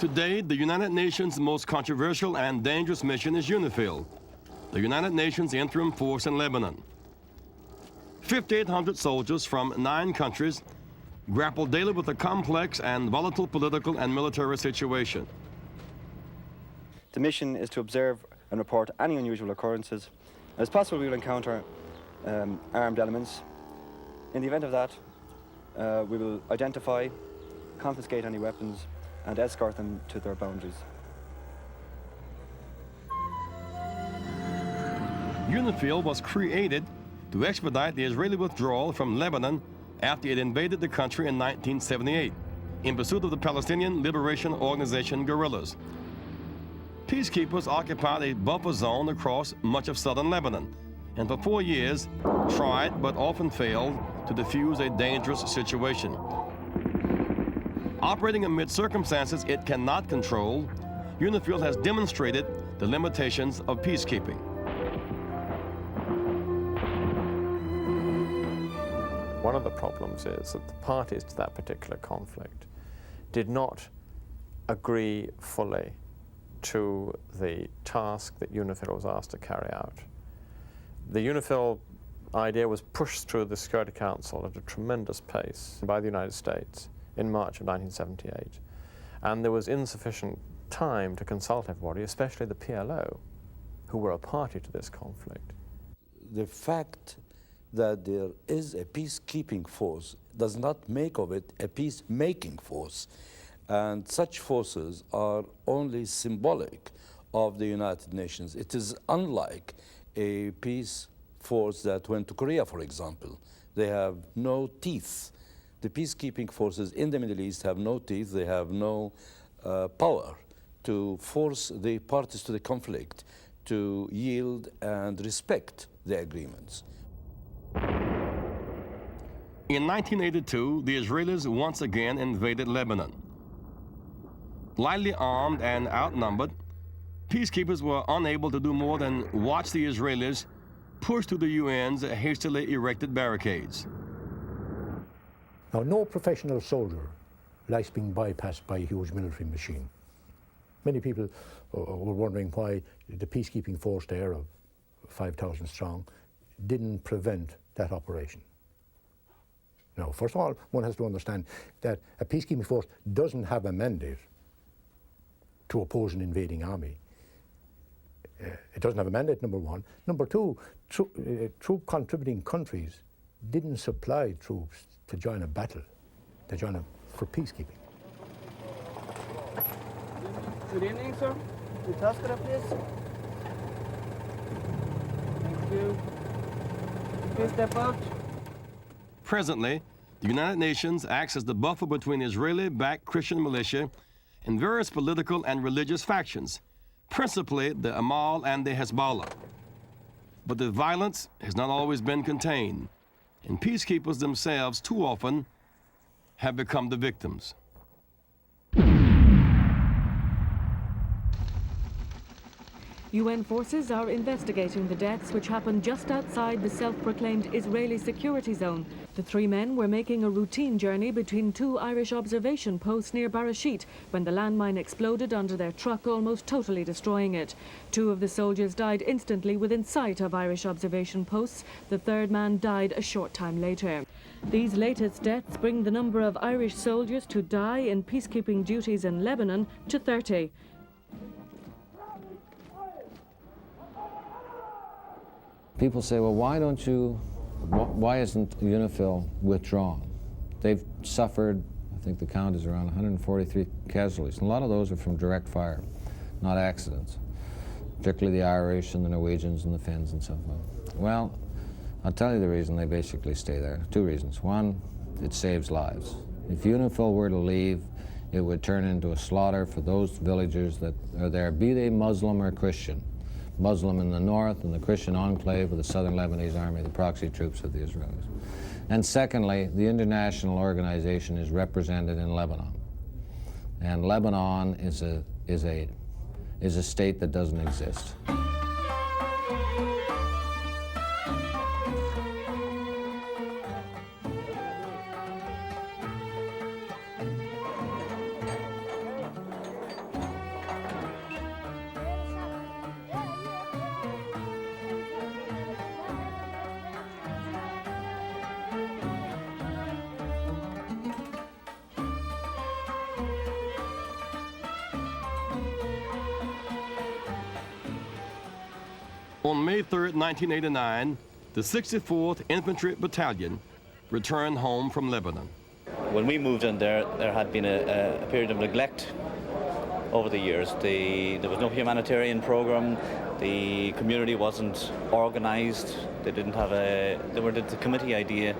Today, the United Nations' most controversial and dangerous mission is UNIFIL, the United Nations Interim Force in Lebanon. 5,800 soldiers from 9 countries grapple daily with a complex and volatile political and military situation. The mission is to observe and report any unusual occurrences. It's possible we will encounter armed elements. In the event of that, we will identify, confiscate any weapons, and escort them to their boundaries. UNIFIL was created to expedite the Israeli withdrawal from Lebanon after it invaded the country in 1978 in pursuit of the Palestinian Liberation Organization guerrillas. Peacekeepers occupied a buffer zone across much of southern Lebanon, and for 4 years tried but often failed to defuse a dangerous situation. Operating amid circumstances it cannot control, UNIFIL has demonstrated the limitations of peacekeeping. One of the problems is that the parties to that particular conflict did not agree fully to the task that UNIFIL was asked to carry out. The UNIFIL idea was pushed through the Security Council at a tremendous pace by the United States in March of 1978. And there was insufficient time to consult everybody, especially the PLO, who were a party to this conflict. The fact that there is a peacekeeping force does not make of it a peacemaking force. And such forces are only symbolic of the United Nations. It is unlike a peace force that went to Korea, for example. They have no teeth. The peacekeeping forces in the Middle East have no teeth. They have no power to force the parties to the conflict to yield and respect the agreements. In 1982, the Israelis once again invaded Lebanon. Lightly armed and outnumbered, peacekeepers were unable to do more than watch the Israelis push through the UN's hastily erected barricades. Now, no professional soldier likes being bypassed by a huge military machine. Many people were wondering why the peacekeeping force there of 5,000 strong didn't prevent that operation. Now, first of all, one has to understand that a peacekeeping force doesn't have a mandate to oppose an invading army. It doesn't have a mandate, number one. Number two, troop contributing countries didn't supply troops to join a battle. They joined it for peacekeeping. Good evening, sir. Your tasker, please. Thank you. Please step out. Presently, the United Nations acts as the buffer between Israeli-backed Christian militia and various political and religious factions, principally the Amal and the Hezbollah. But the violence has not always been contained, and peacekeepers themselves too often have become the victims. UN forces are investigating the deaths which happened just outside the self-proclaimed Israeli security zone. The 3 men were making a routine journey between 2 Irish observation posts near Barashit when the landmine exploded under their truck, almost totally destroying it. 2 of the soldiers died instantly within sight of Irish observation posts. The 3rd man died a short time later. These latest deaths bring the number of Irish soldiers to die in peacekeeping duties in Lebanon to 30. People say, well, why isn't UNIFIL withdrawn? They've suffered, I think the count is around 143 casualties. And a lot of those are from direct fire, not accidents, particularly the Irish and the Norwegians and the Finns and so forth. Well, I'll tell you the reason they basically stay there. 2 reasons. One, it saves lives. If UNIFIL were to leave, it would turn into a slaughter for those villagers that are there, be they Muslim or Christian. Muslim in the north and the Christian enclave of the southern Lebanese army, the proxy troops of the Israelis. And secondly, the international organization is represented in Lebanon. And Lebanon is a state that doesn't exist. On May 3, 1989, the 64th Infantry Battalion returned home from Lebanon. When we moved in there had been a period of neglect over the years. There was no humanitarian program. The community wasn't organised. They didn't have the committee idea.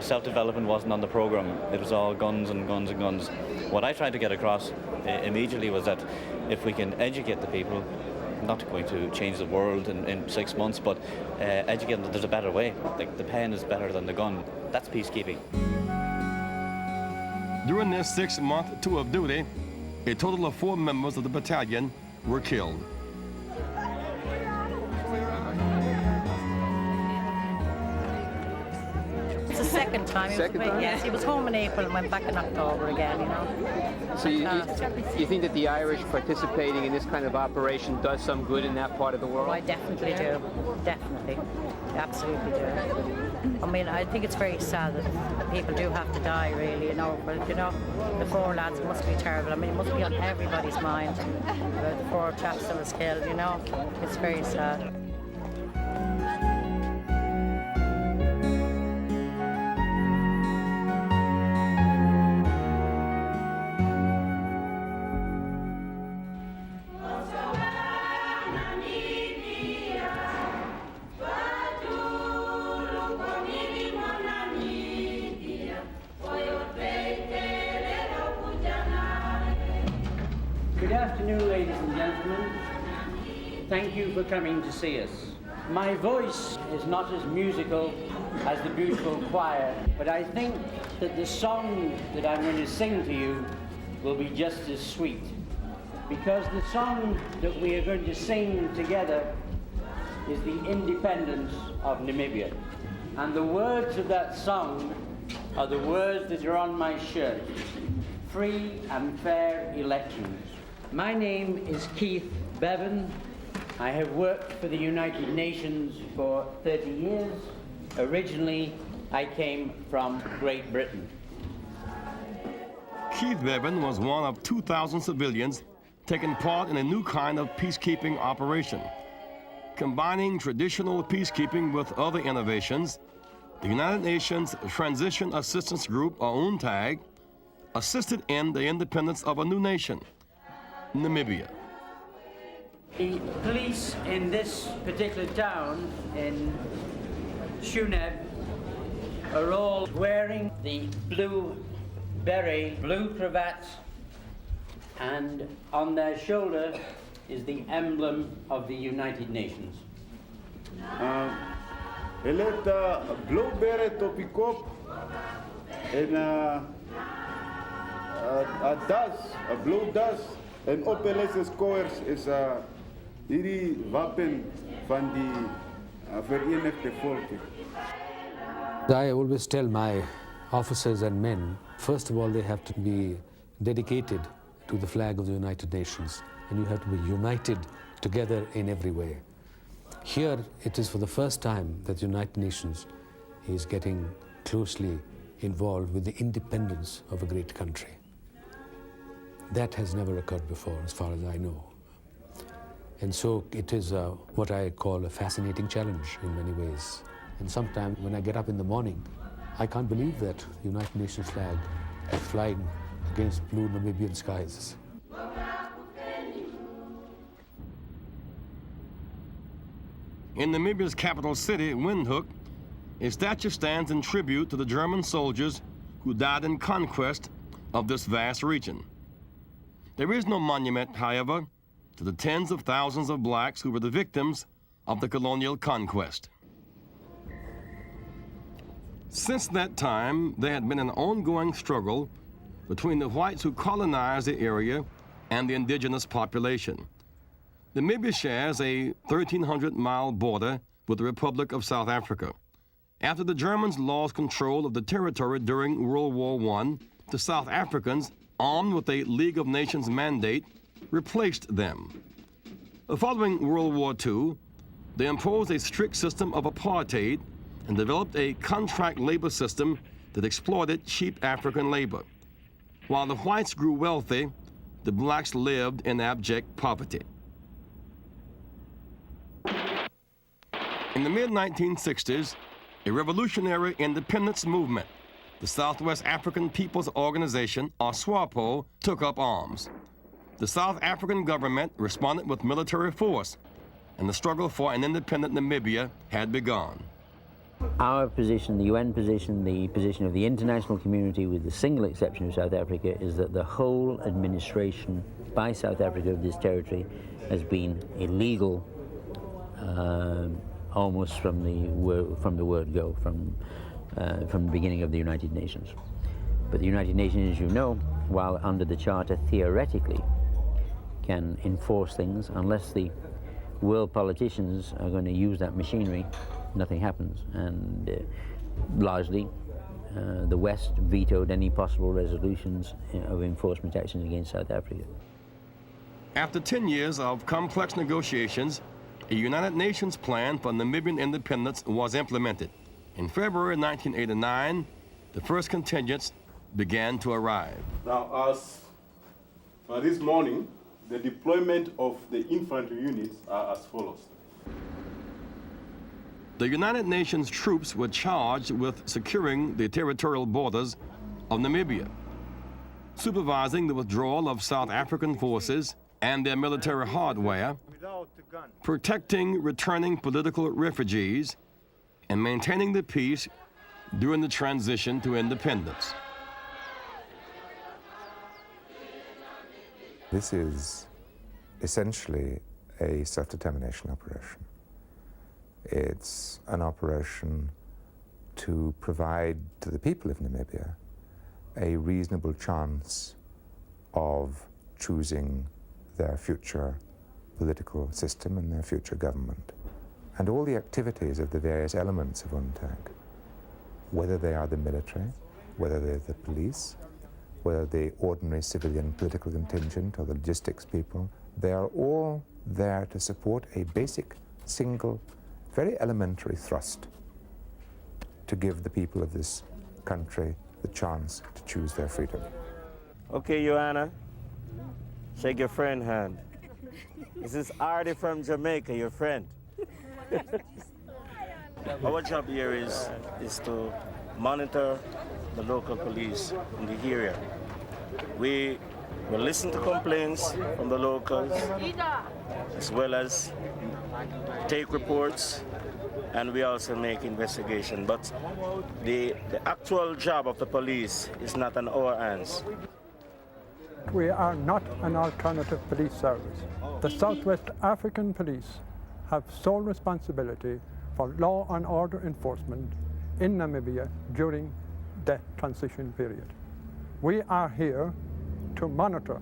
Self-development wasn't on the program. It was all guns and guns and guns. What I tried to get across immediately was that if we can educate the people, not going to change the world in 6 months, but educate them that there's a better way. The pen is better than the gun. That's peacekeeping. During this 6-month tour of duty, a total of 4 members of the battalion were killed. It's the second time. Yes, he was home in April and went back in October again, you know. So you think that the Irish participating in this kind of operation does some good in that part of the world? Oh, I definitely do. Definitely. Absolutely do. I mean, I think it's very sad that people do have to die, really, you know. But, you know, the 4 lads, it must be terrible. I mean, it must be on everybody's mind about the 4 chaps that was killed, you know. It's very sad. Good afternoon, ladies and gentlemen. Thank you for coming to see us. My voice is not as musical as the beautiful choir, but I think that the song that I'm going to sing to you will be just as sweet. Because the song that we are going to sing together is the independence of Namibia. And the words of that song are the words that are on my shirt. Free and fair elections. My name is Keith Bevan. I have worked for the United Nations for 30 years. Originally, I came from Great Britain. Keith Bevan was one of 2,000 civilians taking part in a new kind of peacekeeping operation. Combining traditional peacekeeping with other innovations, the United Nations Transition Assistance Group, or UNTAG, assisted in the independence of a new nation, Namibia. The police in this particular town, in Shuneb, are all wearing the blue beret, blue cravats, and on their shoulder is the emblem of the United Nations. Ele het blue beret op die kop en a blue das, en op hulle se skouers is hierdie wapen van die Verenigde Volke. I always tell my officers and men, first of all, they have to be dedicated to the flag of the United Nations, and you have to be united together in every way. Here, it is for the first time that the United Nations is getting closely involved with the independence of a great country. That has never occurred before, as far as I know. And so it is what I call a fascinating challenge in many ways. And sometimes when I get up in the morning, I can't believe that the United Nations flag is flying against blue Namibian skies. In Namibia's capital city, Windhoek, a statue stands in tribute to the German soldiers who died in conquest of this vast region. There is no monument, however, to the tens of thousands of blacks who were the victims of the colonial conquest. Since that time, there had been an ongoing struggle between the whites who colonized the area and the indigenous population. Namibia shares a 1,300-mile border with the Republic of South Africa. After the Germans lost control of the territory during World War I, the South Africans, armed with a League of Nations mandate, replaced them. Following World War II, they imposed a strict system of apartheid and developed a contract labor system that exploited cheap African labor. While the whites grew wealthy, the blacks lived in abject poverty. In the mid-1960s, a revolutionary independence movement, the Southwest African People's Organization, or SWAPO, took up arms. The South African government responded with military force, and the struggle for an independent Namibia had begun. Our position, the UN position, the position of the international community, with the single exception of South Africa, is that the whole administration by South Africa of this territory has been illegal, almost from the word go, from the beginning of the United Nations. But the United Nations, as you know, while under the Charter theoretically can enforce things, unless the world politicians are going to use that machinery, nothing happens. And largely, the West vetoed any possible resolutions of enforcement actions against South Africa. After 10 years of complex negotiations, a United Nations plan for Namibian independence was implemented. In February 1989, the first contingents began to arrive. Now, as this morning, the deployment of the infantry units are as follows. The United Nations troops were charged with securing the territorial borders of Namibia, supervising the withdrawal of South African forces and their military hardware, protecting returning political refugees, and maintaining the peace during the transition to independence. This is essentially a self-determination operation. It's an operation to provide to the people of Namibia a reasonable chance of choosing their future political system and their future government. And all the activities of the various elements of UNTAG, whether they are the military, whether they're the police, whether the ordinary civilian political contingent or the logistics people, they are all there to support a basic, single, very elementary thrust to give the people of this country the chance to choose their freedom. Okay, Joanna, shake your friend hand. This is Artie from Jamaica, your friend. Our job here is to monitor the local police in the area. We will listen to complaints from the locals, as well as take reports, and we also make investigation. But the actual job of the police is not in our hands. We are not an alternative police service. The Southwest African Police have sole responsibility for law and order enforcement in Namibia during the transition period. We are here to monitor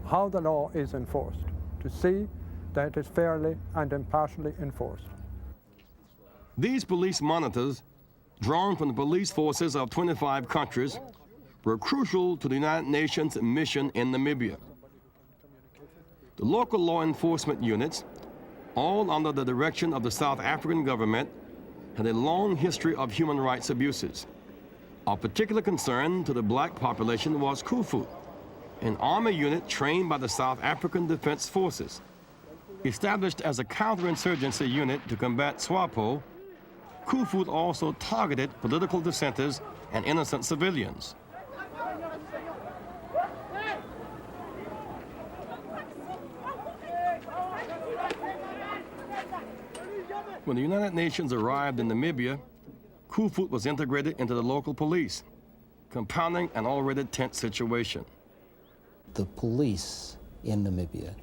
how the law is enforced, to see that it is fairly and impartially enforced. These police monitors, drawn from the police forces of 25 countries, were crucial to the United Nations mission in Namibia. The local law enforcement units, all under the direction of the South African government, had a long history of human rights abuses. Of particular concern to the black population was Khufu, an army unit trained by the South African Defense Forces. Established as a counterinsurgency unit to combat SWAPO, Khufu also targeted political dissenters and innocent civilians. When the United Nations arrived in Namibia, Khufu was integrated into the local police, compounding an already tense situation. The police in Namibia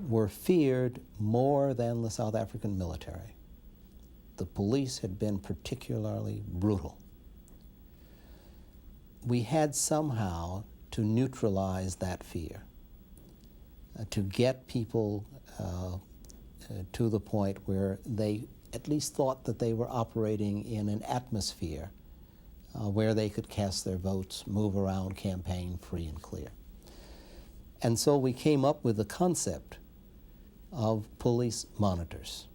were feared more than the South African military. The police had been particularly brutal. We had somehow to neutralize that fear, to get people to the point where they at least thought that they were operating in an atmosphere where they could cast their votes, move around, campaign free and clear. And so we came up with the concept of police monitors.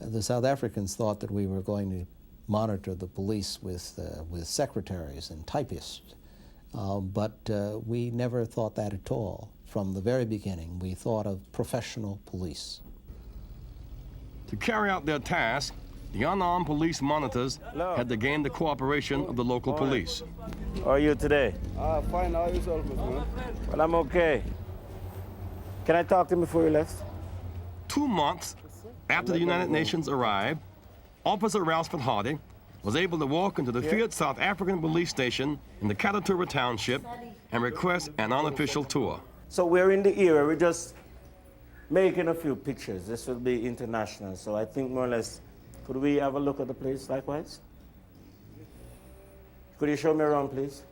The South Africans thought that we were going to monitor the police with secretaries and typists, but we never thought that at all. From the very beginning, we thought of professional police. To carry out their task, the unarmed police monitors had to gain the cooperation of the local police. How are you today? Fine, how are yourself, man? Well, I'm okay. Can I talk to him before you left? 2 months after the United Nations arrived, Officer Ralston Hardy was able to walk into the Fiat South African police station in the Katatura township and request an unofficial tour. So we're in the area, we're just making a few pictures. This will be international, so I think more or less, could we have a look at the place likewise? Could you show me around, please?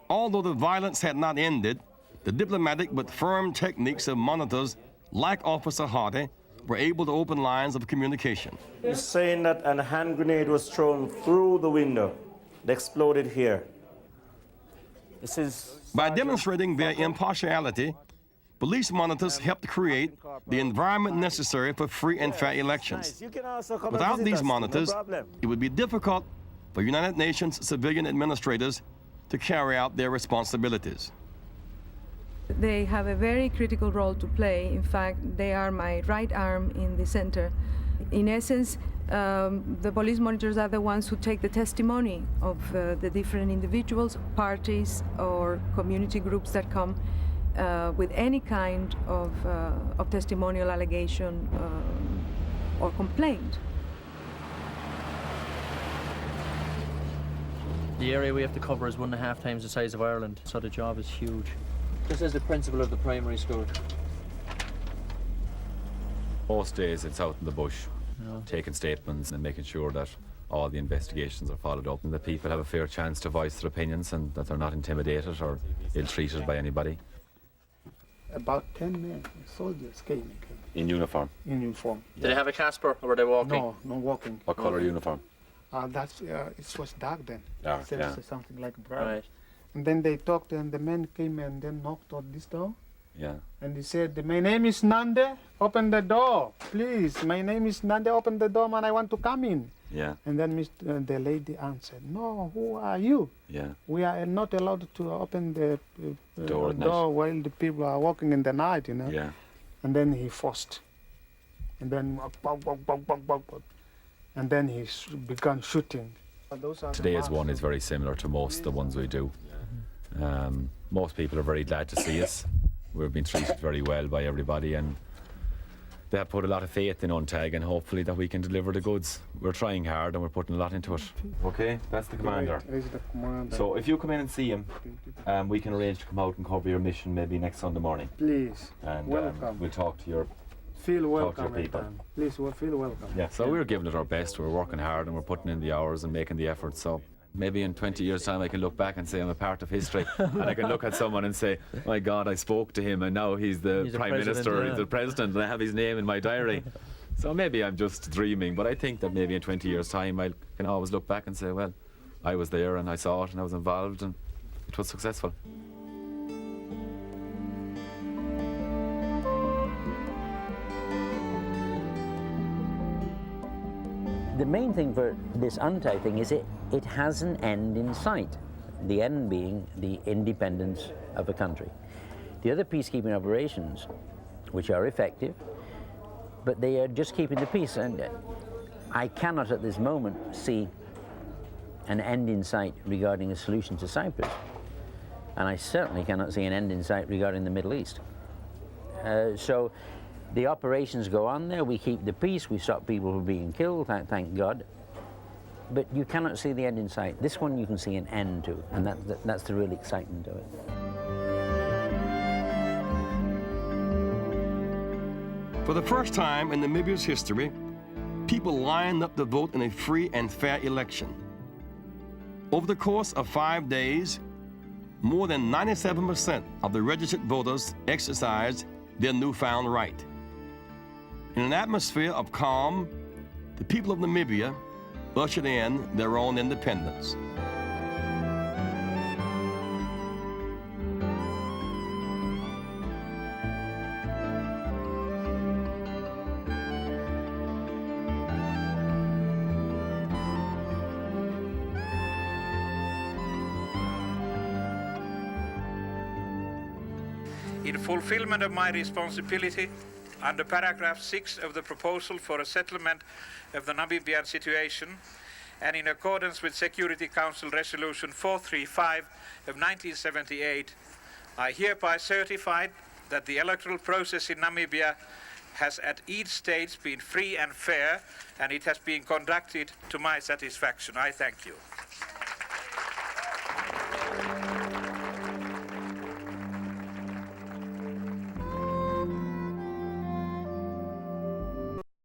Although the violence had not ended, the diplomatic but firm techniques of monitors like Officer Hardy were able to open lines of communication. He's saying that a hand grenade was thrown through the window. It exploded here. This is... By demonstrating their impartiality, police monitors helped create the environment necessary for free and fair elections. Without these monitors, it would be difficult for United Nations civilian administrators to carry out their responsibilities. They have a very critical role to play. In fact, they are my right arm in the center. In essence, the police monitors are the ones who take the testimony of the different individuals, parties, or community groups that come with any kind of testimonial allegation or complaint. The area we have to cover is 1.5 times the size of Ireland, so the job is huge. This is the principal of the primary school. Most days it's out in the bush, taking statements and making sure that all the investigations are followed up and that people have a fair chance to voice their opinions and that they're not intimidated or ill-treated by anybody. About 10 men, soldiers came. In uniform? In uniform. Did they have a Casper or were they walking? No, no walking. What colour uniform? It was dark then. Dark, yeah. Something like brown. Right. And then they talked and the men came and then knocked on this door. Yeah. And he said, my name is Nande, open the door, please. My name is Nande, open the door, man, I want to come in. Yeah. And then the lady answered, no, who are you? Yeah. We are not allowed to open the door while the people are walking in the night, you know. Yeah. And then he forced. And then, and then he began shooting. Today's one is very similar to most of the ones we do. Most people are very glad to see us. We've been treated very well by everybody and they have put a lot of faith in UNTAG and hopefully that we can deliver the goods. We're trying hard and we're putting a lot into it. Okay, that's the commander. He's the commander. So if you come in and see him, we can arrange to come out and cover your mission maybe next Sunday morning. Please, and welcome. We'll talk to your Feel welcome, talk to your people. Please, feel welcome. Yeah, so we're giving it our best. We're working hard and we're putting in the hours and making the effort. So maybe in 20 years' time I can look back and say I'm a part of history and I can look at someone and say, my God, I spoke to him and now he's the Prime Minister, he's the President and I have his name in my diary. So maybe I'm just dreaming, but I think that maybe in 20 years' time I can always look back and say, well, I was there and I saw it and I was involved and it was successful. The main thing for this UNTAG thing is it has an end in sight, the end being the independence of a country. The other peacekeeping operations, which are effective, but they are just keeping the peace, and I cannot at this moment see an end in sight regarding a solution to Cyprus, and I certainly cannot see an end in sight regarding the Middle East. So the operations go on there, we keep the peace, we stop people from being killed, thank God. But you cannot see the end in sight. This one you can see an end to, and that's the real excitement of it. For the first time in Namibia's history, people lined up to vote in a free and fair election. Over the course of 5 days, more than 97% of the registered voters exercised their newfound right. In an atmosphere of calm, the people of Namibia ushered in their own independence. In fulfillment of my responsibility, under paragraph 6 of the proposal for a settlement of the Namibian situation, and in accordance with Security Council Resolution 435 of 1978, I hereby certify that the electoral process in Namibia has at each stage been free and fair, and it has been conducted to my satisfaction. I thank you.